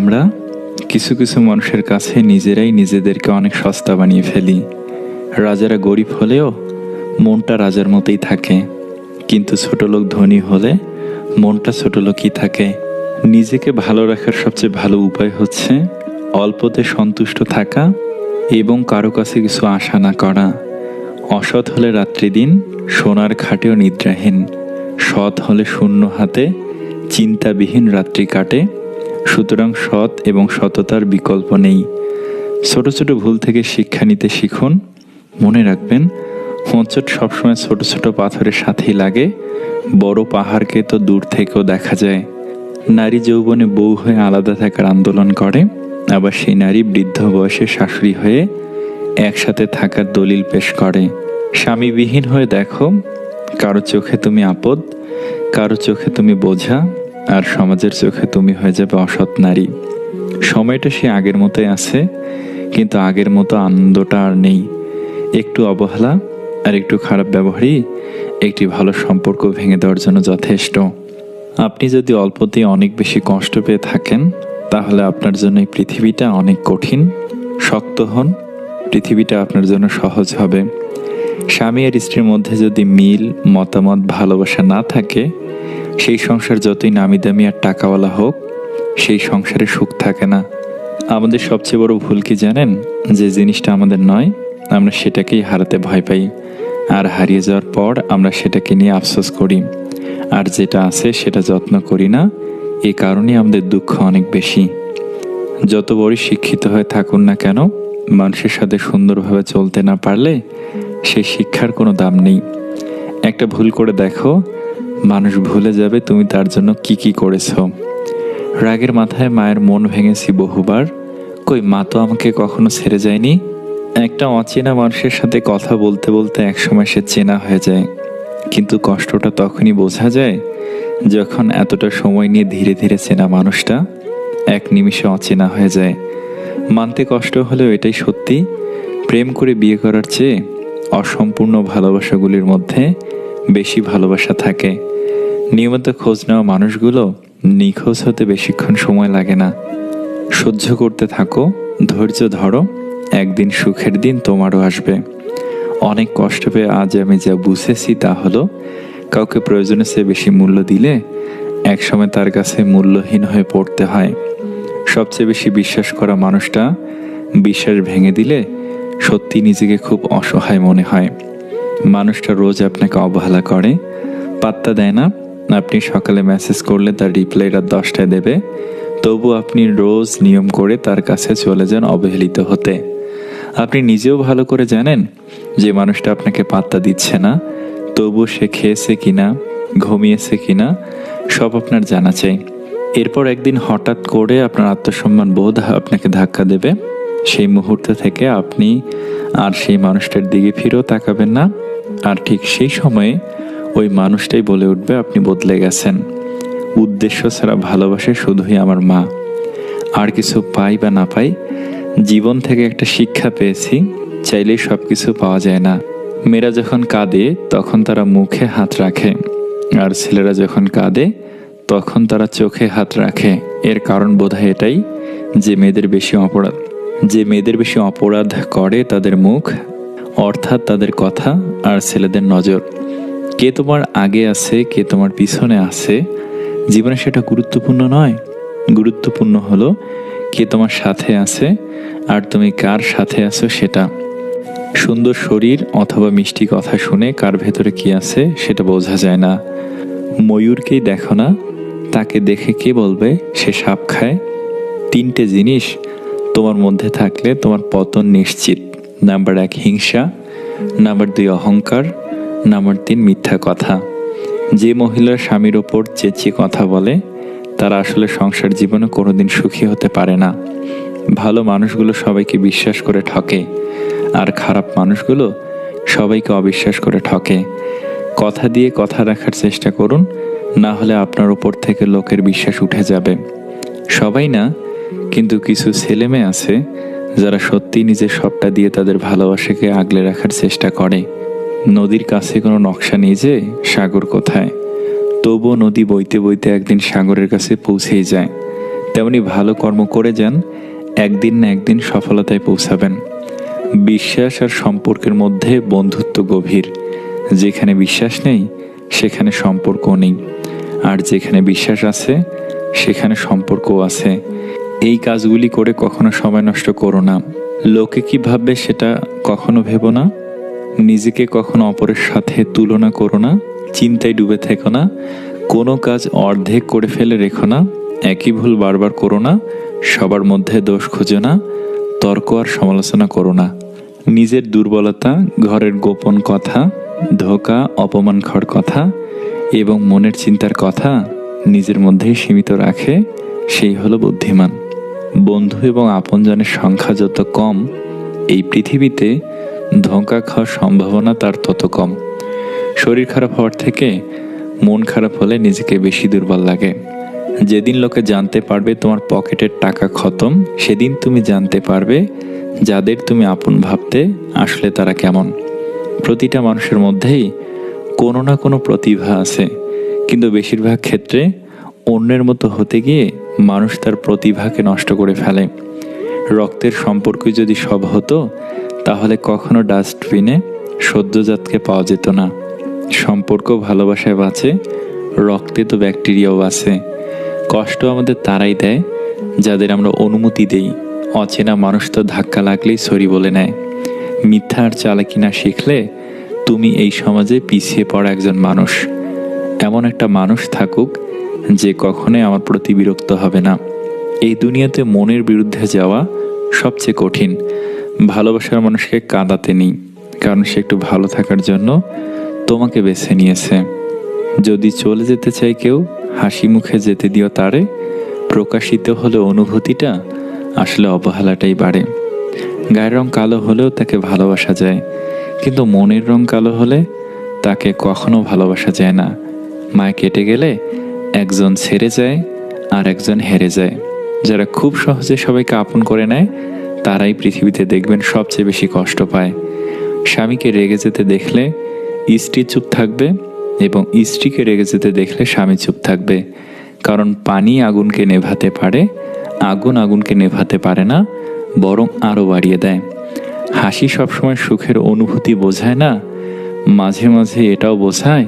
আমরা কিছু কিছু মানুষের কাছে নিজেরাই নিজেদেরকে অনেক সস্তা বানিয়ে ফেলি। রাজারা গরিব হলেও মনটা রাজার মতোই থাকে, কিন্তু ছোট লোক ধনী হলে মনটা ছোট লোকই থাকে। নিজেকে ভালো রাখার সবচেয়ে ভালো উপায় হচ্ছে অল্পতে সন্তুষ্ট থাকা এবং কারো কাছে কিছু আশা না করা। অসৎ হলে রাত্রি দিন সোনার খাটেও নিদ্রাহীন, সৎ হলে শূন্য হাতে চিন্তাবিহীন রাত্রি কাটে। সুতরাং সৎ এবং সততার বিকল্প নেই। ছোট ছোট ভুল থেকে শিক্ষা নিতে শিখুন। মনে রাখবেন, হোঁচট সবসময় ছোট ছোট পাথরের সাথেই লাগে, বড় পাহাড়কে তো দূর থেকেও দেখা যায়। নারী যৌবনে বউ হয়ে আলাদা থাকার আন্দোলন করে, আবার সেই নারী বৃদ্ধ বয়সে শাশুড়ি হয়ে একসাথে থাকার দলিল পেশ করে। স্বামীবিহীন হয়ে দেখো, কারো চোখে তুমি আপদ, কারো চোখে তুমি বোঝা, আর সমাজের চোখে তুমি হয়ে যাবে অসৎ নারী। সময়টা সে আগের মতোই আছে, কিন্তু আগের মতো আনন্দটা আর নেই। একটু অবহেলা আর একটু খারাপ ব্যবহারই একটি ভালো সম্পর্ক ভেঙে দেওয়ার জন্য যথেষ্ট। আপনি যদি অল্পতেই অনেক বেশি কষ্ট পেয়ে থাকেন, তাহলে আপনার জন্য এই পৃথিবীটা অনেক কঠিন। শক্ত হন, পৃথিবীটা আপনার জন্য সহজ হবে। স্বামী আর স্ত্রীর মধ্যে যদি মিল, মতামত, ভালোবাসা না থাকে, সেই সংসার যতই নামি দামি আর টাকাওয়ালা হোক, সেই সংসারে সুখ থাকে না। আমাদের সবচেয়ে বড় ভুল কি জানেন? যে জিনিসটা আমাদের নয়, আমরা সেটাকেই হারাতে ভয় পাই, আর হারিয়ে যাওয়ার পর আমরা সেটাকে নিয়ে আফসোস করি, আর যেটা আছে সেটা যত্ন করি না। এই কারণে আমাদের দুঃখ অনেক বেশি। যত বড় শিক্ষিত হয়ে থাকুন না কেন, মানুষের সাথে সুন্দরভাবে চলতে না পারলে সেই শিক্ষার কোনো দাম নেই। একটা ভুল করে দেখো, মানুষ ভুলে যাবে তুমি তার জন্য কি কি করেছ। রাগের মাথায় মায়ের মন ভেঙেছি বহুবার, কই মা তো আমাকে কখনো ছেড়ে যায়নি। একটা অচেনা মানুষের সাথে কথা বলতে বলতে একসময় সে চেনা হয়ে যায়, কিন্তু কষ্টটা তখনই বোঝা যায় যখন এতটা সময় নিয়ে ধীরে ধীরে চেনা মানুষটা এক নিমিষে অচেনা হয়ে যায়। মানতে কষ্ট হলেও এটাই সত্যি, প্রেম করে বিয়ে করার চেয়ে অসম্পূর্ণ ভালোবাসাগুলির মধ্যে বেশি ভালোবাসা থাকে। নিয়মিত খোঁজ নেওয়া মানুষগুলো নিখোঁজ হতে বেশিক্ষণ সময় লাগে না। সহ্য করতে থাকো, ধৈর্য ধরো, একদিন সুখের দিন তোমারও আসবে। অনেক কষ্ট পেয়ে আজ আমি যা বুঝেছি তা হলো, কাউকে প্রয়োজনের চেয়ে বেশি মূল্য দিলে একসময় তার কাছে মূল্যহীন হয়ে পড়তে হয়। সবচেয়ে বেশি বিশ্বাস করা মানুষটা বিশ্বাস ভেঙে দিলে সত্যি নিজেকে খুব অসহায় মনে হয়। মানুষটা রোজ আপনাকে অবহেলা করে, পাত্তা দেয় না। আপনি সকালে মেসেজ করলে তার রিপ্লাই রাত 10টায় দেবে, তবু আপনি রোজ নিয়ম করে তার কাছে চলে যান অবহেলিত হতে। আপনি নিজেও ভালো করে জানেন যে মানুষটা আপনাকে পাত্তা দিচ্ছে না, তবু সে খেয়েছে কিনা, ঘুমিয়েছে কিনা, সব আপনার জানা চাই। এরপর একদিন হঠাৎ করে আপনার আত্মসম্মান বোধ আপনাকে ধাক্কা দেবে। সেই মুহূর্ত থেকে আপনি আর সেই মানুষটার দিকে ফিরেও তাকাবেন না, আর ঠিক সেই সময়ে ওই মানুষটাই বলে উঠবে আপনি বদলে গেছেন। উদ্দেশ্য ছাড়া ভালোবাসে শুধুই আমার মা। আর কিছু পাই বা না পাই, জীবন থেকে একটা শিক্ষা পেয়েছি, চাইলেই সব কিছু পাওয়া যায় না। মেয়েরা যখন কাঁদে তখন তারা মুখে হাত রাখে, আর ছেলেরা যখন কাঁদে তখন তারা চোখে হাত রাখে। এর কারণ বোধহয় এটাই যে মেয়েদের বেশি অপরাধ করে তাদের মুখ, অর্থাৎ তাদের কথা, আর ছেলেদের নজর। কে তোমার আগে আছে, কে তোমার পিছনে আছে, জীবনে সেটা গুরুত্বপূর্ণ নয়। গুরুত্বপূর্ণ হলো কে তোমার সাথে আছে, আর তুমি কার সাথে আছো সেটা। সুন্দর শরীর অথবা মিষ্টি কথা শুনে কার ভেতরে কি আছে সেটা বোঝা যায় না। ময়ূরকেই দেখো না, তাকে দেখে কে বলবে সে সাপ খায়। 3টে জিনিস তোমার মধ্যে থাকলে তোমার পতন নিশ্চিত। নাম্বার 1 হিংসা, নাম্বার 2 অহংকার, নাম্বার 3 মিথ্যা কথা। যে মহিলার স্বামীর ওপর চেঁচিয়ে কথা বলে তারা আসলে সংসার জীবনে কোনোদিন সুখী হতে পারে না। ভালো মানুষগুলো সবাইকে বিশ্বাস করে ঠকে, আর খারাপ মানুষগুলো সবাইকে অবিশ্বাস করে ঠকে। কথা দিয়ে কথা রাখার চেষ্টা করুন, না হলে আপনার উপর থেকে লোকের বিশ্বাস উঠে যাবে। সবাই না, কিন্তু কিছু ছেলে মেয়ে আছে যারা সত্যি নিজের সবটা দিয়ে তাদের ভালোবাসাকে আগলে রাখার চেষ্টা করে। নদীর কাছে কোনো নকশা নেই যে সাগর কোথায়, তবুও নদী বইতে বইতে একদিন সাগরের কাছে পৌঁছেই যায়। তেমনি ভালো কর্ম করে যান, একদিন না একদিন সফলতায় পৌঁছাবেন। বিশ্বাস আর সম্পর্কের মধ্যে বন্ধুত্ব গভীর। যেখানে বিশ্বাস নেই সেখানে সম্পর্ক নেই, আর যেখানে বিশ্বাস আছে সেখানে সম্পর্কও আছে। এই কাজগুলি করে কখনো সময় নষ্ট করো না। লোকে কি ভাববে সেটা কখনো ভেবো না। নিজেকে কখনো অপরের সাথে তুলনা করো না। চিন্তায় ডুবে থেকো না। কোনো কাজ অর্ধেক করে ফেলে রেখো না। একই ভুল বারবার করো না। সবার মধ্যে দোষ খুঁজো না। তর্ক আর সমালোচনা করো না। নিজের দুর্বলতা, ঘরের গোপন কথা, ধোঁকা, অপমানকর কথা এবং মনের চিন্তার কথা নিজের মধ্যেই সীমিত রাখে সেই হলো বুদ্ধিমান। বন্ধু এবং আপনজনের সংখ্যা যত কম, এই পৃথিবীতে ধোঁকা খাওয়ার সম্ভাবনা তার তত কম। শরীর খারাপ হওয়ার থেকে মন খারাপ হলে নিজেকে বেশি দুর্বল লাগে। যেদিন লোকে জানতে পারবে তোমার পকেটের টাকা খতম, সেদিন তুমি জানতে পারবে যাদের তুমি আপন ভাবতে আসলে তারা কেমন। প্রতিটা মানুষের মধ্যেই কোনো না কোনো প্রতিভা আছে, কিন্তু বেশিরভাগ ক্ষেত্রে অন্যের মতো হতে গিয়ে মানুষ তার প্রতিভাকে নষ্ট করে ফেলে। রক্তের সম্পর্ক যদি সব হতো তাহলে কখনো ডাস্টবিনে সদ্যজাতকে পাওয়া যেত না। সম্পর্ক ভালোবাসায় বাঁচে, রক্তে তো ব্যাকটেরিয়াও আছে। কষ্ট আমাদের তারাই দেয় যাদের আমরা অনুমতি দেই। অচেনা মানুষ তো ধাক্কা লাগলেই সরি বলে নেয়। মিথ্যা আর চালাকি না শিখলে তুমি এই সমাজে পিছিয়ে পড়া একজন মানুষ। এমন একটা মানুষ থাকুক যে কখনোই আমার প্রতি বিরক্ত হবে না। এই দুনিয়াতে মনের বিরুদ্ধে যাওয়া সবচেয়ে কঠিন। ভালোবাসার মানুষকে কাঁদাতে নেই, কারণ সে একটু ভালো থাকার জন্য তোমাকে বেছে নিয়েছে। যদি চলে যেতে চাই কেউ, হাসি মুখে যেতে দিও তারে। প্রকাশিত হলে অনুভূতিটা, আসলে অবহেলাটাই বাড়ে। গায়ের রং কালো হলেও তাকে ভালোবাসা যায়, কিন্তু মনের রং কালো হলে তাকে কখনো ভালোবাসা যায় না। মায় কেটে গেলে একজন ছেড়ে যায় আর একজন হেরে যায়। যারা খুব সহজে সবাইকে আপন করে নেয় তারাই পৃথিবীতে দেখবেন সবচেয়ে বেশি কষ্ট পায়। স্বামীকে রেগে যেতে দেখলে স্ত্রী চুপ থাকবে, এবং স্ত্রীকে রেগে যেতে দেখলে স্বামী চুপ থাকবে। কারণ পানি আগুনকে নেভাতে পারে, আগুন আগুনকে নেভাতে পারে না, বরং আরও বাড়িয়ে দেয়। হাসি সবসময় সুখের অনুভূতি বোঝায় না, মাঝে মাঝে এটাও বোঝায়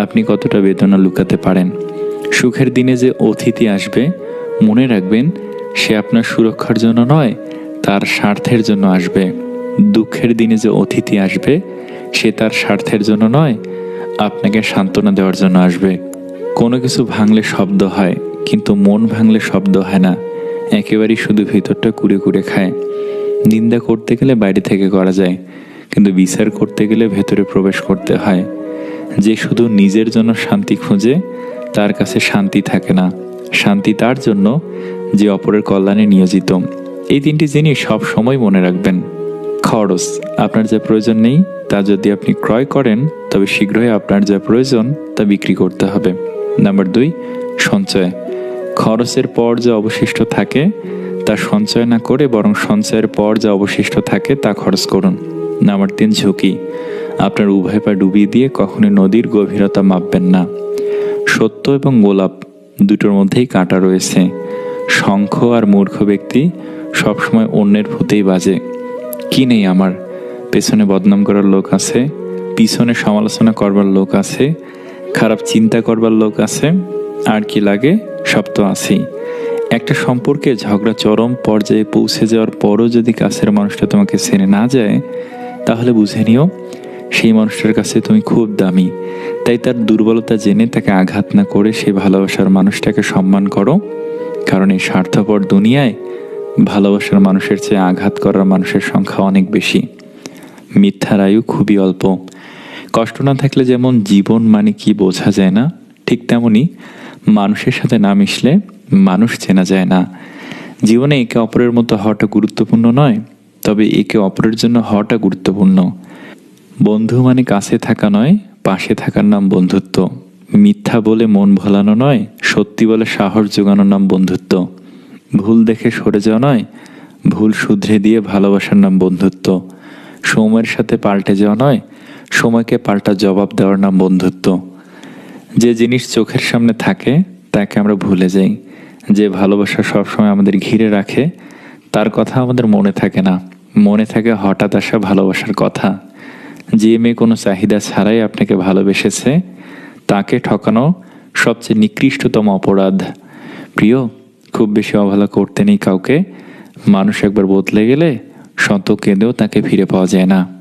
আপনি কতটা বেদনা লুকাতে পারেন। সুখের দিনে যে অতিথি আসবে, মনে রাখবেন সে আপনার সুরক্ষার জন্য নয়, তার স্বার্থের জন্য আসবে। দুঃখের দিনে যে অতিথি আসবে, সে তার স্বার্থের জন্য নয়, আপনাকে সান্ত্বনা দেওয়ার জন্য আসবে। কোনো কিছু ভাঙলে শব্দ হয়, কিন্তু মন ভাঙলে শব্দ হয় না। একেবারেই শুধু ভিতরটা কুড়ে কুড়ে খায়। নিন্দা করতে গেলে বাইরে থেকে করা যায়, কিন্তু বিচার করতে গেলে ভেতরে প্রবেশ করতে হয়। যে শুধু নিজের জন্য শান্তি খুঁজে, তার কাছে শান্তি থাকে না। শান্তি তার জন্য যে অপরের কল্যাণে নিয়োজিত। এই তিনটি জিনিস সব সময় মনে রাখবেন। খরচ, আপনার যা প্রয়োজন নেই তা যদি আপনি ক্রয় করেন, তবে শীঘ্রই আপনার যা প্রয়োজন তা বিক্রি করতে হবে। নাম্বার 2, সঞ্চয়। খরচের পর যা অবশিষ্ট থাকে তা সঞ্চয় না করে বরং সঞ্চয়ের পর যা অবশিষ্ট থাকে তা খরচ করুন। নাম্বার 3, ঝুঁকি। আপনার উভয় পা ডুবিয়ে দিয়ে কখনোই নদীর গভীরতা মাপবেন না। সত্য এবং গোলাপ দুটোর মধ্যেই কাঁটা রয়েছে। শঙ্খ আর মূর্খ ব্যক্তি সবসময় অন্যের ভূতেই বাজে। কি নেই আমার? পেছনে বদনাম করার লোক আছে, পিছনে সমালোচনা করবার লোক আছে, খারাপ চিন্তা করবার লোক আছে, আর কি লাগে? সব তো আছেই। একটা সম্পর্কে ঝগড়া চরম পর্যায়ে পৌঁছে যাওয়ার পরও যদি কাছের মানুষটা তোমাকে ছেড়ে না যায়, তাহলে বুঝে নিও সেই মানুষটার কাছে তুমি খুব দামি। তাই তার দুর্বলতা জেনে তাকে আঘাত না করে সেই ভালোবাসার মানুষটাকে সম্মান করো। কারণ এই স্বার্থপর দুনিয়ায় ভালোবাসার মানুষের চেয়ে আঘাত করার মানুষের সংখ্যা অনেক বেশি। মিথ্যার আয়ু খুবই অল্প। কষ্ট না থাকলে যেমন জীবন মানে কি বোঝা যায় না, ঠিক তেমনি মানুষের সাথে না মিশলে মানুষ চেনা যায় না। জীবনে একে অপরের মতো হওয়াটা গুরুত্বপূর্ণ নয়, তবে একে অপরের জন্য হওয়াটা গুরুত্বপূর্ণ। বন্ধু মানে কাছে থাকা নয়, পাশে থাকার নাম বন্ধুত্ব। মিথ্যা বলে মন ভোলানো নয়, সত্যি বলে সাহস জোগানোর নাম বন্ধুত্ব। ভুল দেখে সরে যাওয়া নয়, ভুল শুধরে দিয়ে ভালোবাসার নাম বন্ধুত্ব। সময়ের সাথে পাল্টে যাওয়া নয়, সময়কে পাল্টা জবাব দেওয়ার নাম বন্ধুত্ব। যে জিনিস চোখের সামনে থাকে তাকে আমরা ভুলে যাই, যে ভালোবাসা সবসময় আমাদের ঘিরে রাখে, তার কথা আমাদের মনে থাকে না। মনে থাকে হঠাৎ আসা ভালোবাসার কথা। যে মেয়ে কোনো চাহিদা ছাড়াই আপনাকে ভালোবেসেছে, তাকে ঠকানো সবচেয়ে নিকৃষ্টতম অপরাধ। প্রিয়, খুব বেশি অবহেলা করতে নেই কাউকে। মানুষ একবার বদলে গেলে শত কেঁদেও তাকে ফিরে পাওয়া যায় না।